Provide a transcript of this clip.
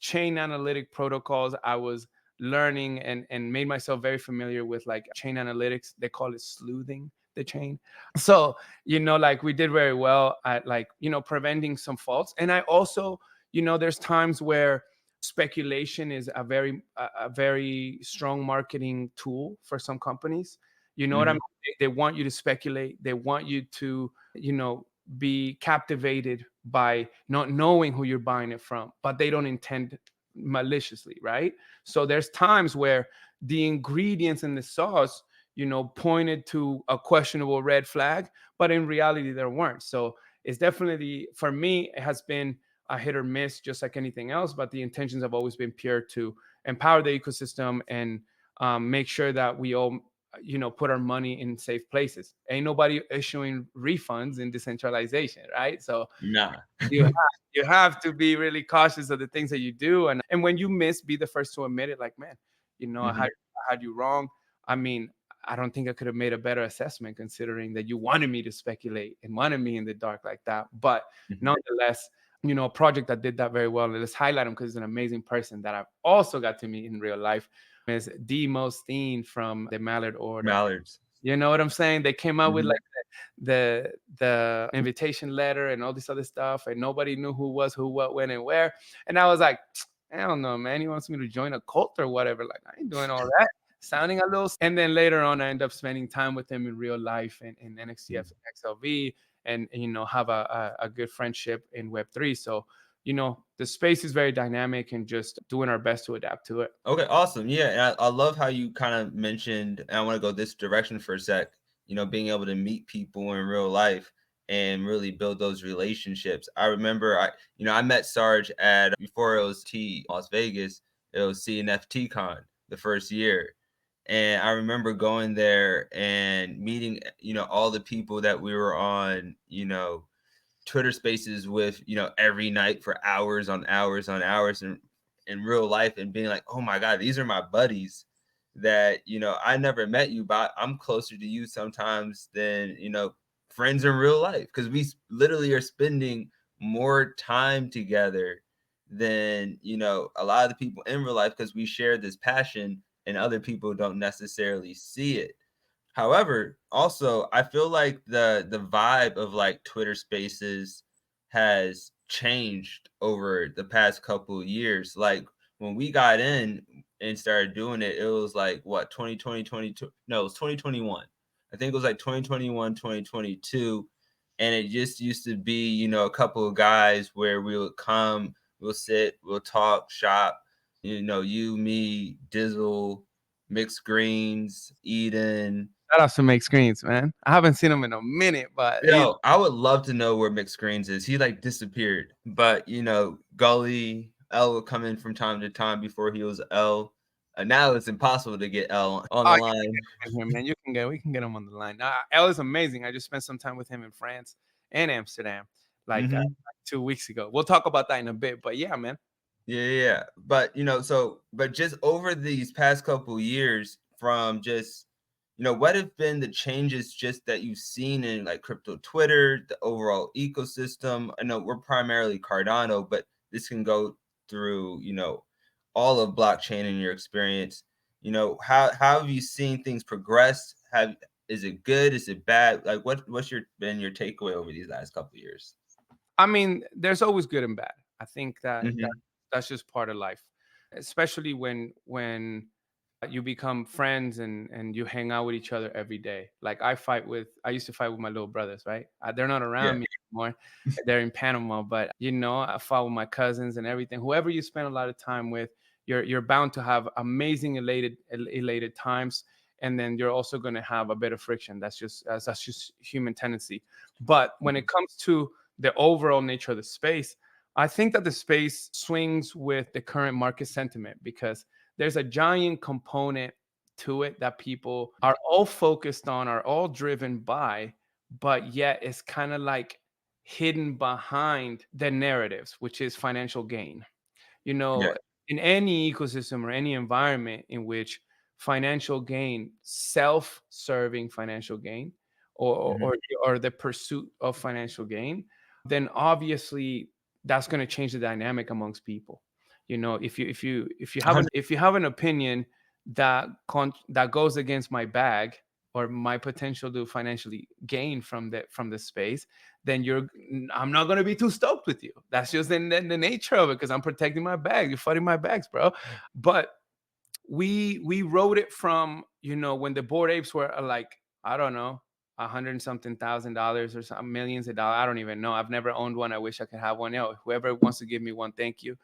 chain analytic protocols. I was learning and made myself very familiar with like chain analytics. They call it sleuthing the chain. So, like we did very well at like, preventing some faults. And I also, there's times where speculation is a very strong marketing tool for some companies. You know what I mean? Hmm. They want you to speculate. They want you to, be captivated by not knowing who you're buying it from, but they don't intend maliciously, right? So there's times where the ingredients in the sauce, pointed to a questionable red flag, but in reality there weren't. So it's definitely, for me, it has been a hit or miss, just like anything else. But the intentions have always been pure to empower the ecosystem and make sure that we all, put our money in safe places. Ain't nobody issuing refunds in decentralization, right? So Nah. you have, you have to be really cautious of the things that you do, and when you miss, be the first to admit it. Like, man, Hmm. I had you wrong. I mean, I don't think I could have made a better assessment considering that you wanted me to speculate and wanted me in the dark like that. But Hmm. nonetheless, a project that did that very well. And let's highlight him because he's an amazing person that I've also got to meet in real life. Is Demo Steen from the Mallard Order. Mallards. You know what I'm saying? They came out with Hmm. like the invitation letter and all this other stuff, and nobody knew who was who, what, when, and where. And I was like, I don't know, man. He wants me to join a cult or whatever. Like, I ain't doing all that. Sounding a little. And then later on, I end up spending time with him in real life and in NXTF XLV, and have a good friendship in Web3. So the space is very dynamic and just doing our best to adapt to it. Okay, awesome. Yeah, and I love how you kind of mentioned, and I want to go this direction for a sec, being able to meet people in real life and really build those relationships. I remember I met Sarge at before it was T Las Vegas, it was CNFT Con the first year. And I remember going there and meeting, all the people that we were on, Twitter spaces with, every night for hours on hours on hours in real life and being like, oh my God, these are my buddies that, I never met you, but I'm closer to you sometimes than, friends in real life. Cause we literally are spending more time together than, a lot of the people in real life because we share this passion and other people don't necessarily see it. However, also, I feel like the vibe of like Twitter Spaces has changed over the past couple of years. Like when we got in and started doing it, it was like what 2020, 22. No, it was 2021. I think it was like 2021, 2022. And it just used to be, a couple of guys where we would come, we'll sit, we'll talk, shop, you, me, Dizzle, Mixed Greens, Eden. Shout out to Make Screens, man. I haven't seen him in a minute, but Yo, I would love to know where Mixed Greens is. He like disappeared. But Gully, L would come in from time to time before he was L. Now it's impossible to get L on oh, the you can line. get him in here, man. We can get him on the line. El is amazing. I just spent some time with him in France and Amsterdam, Hmm. like 2 weeks ago. We'll talk about that in a bit, but yeah, man. Yeah, yeah, yeah. But but just over these past couple years, from just what have been the changes just that you've seen in like crypto Twitter, the overall ecosystem? I know we're primarily Cardano, but this can go through all of blockchain in your experience. How have you seen things progress? Have Is it good? Is it bad? Like what's been your takeaway over these last couple of years? I mean, there's always good and bad. I think that Hmm. that's just part of life, especially when you become friends and you hang out with each other every day. Like I used to fight with my little brothers, right? They're not Yeah. around me anymore. They're in Panama, but I fought with my cousins and everything. Whoever you spend a lot of time with, you're bound to have amazing elated times, and then you're also going to have a bit of friction. That's just human tendency. But when it comes to the overall nature of the space, I think that the space swings with the current market sentiment because there's a giant component to it that people are all focused on, are all driven by, but yet it's kind of like hidden behind the narratives, which is financial gain. You Yeah. know, in any ecosystem or any environment in which financial gain, self-serving financial gain, or Hmm. or, or the pursuit of financial gain, then obviously that's going to change the dynamic amongst people. If you have an opinion that goes against my bag or my potential to financially gain from the space, then I'm not going to be too stoked with you. That's just the nature of it, because I'm protecting my bag. You're fighting my bags, bro. But we wrote it from, when the Bored Apes were like, I don't know, 100 and something thousand dollars or some millions of dollars. I don't even know. I've never owned one. I wish I could have one. Whoever wants to give me one, thank you.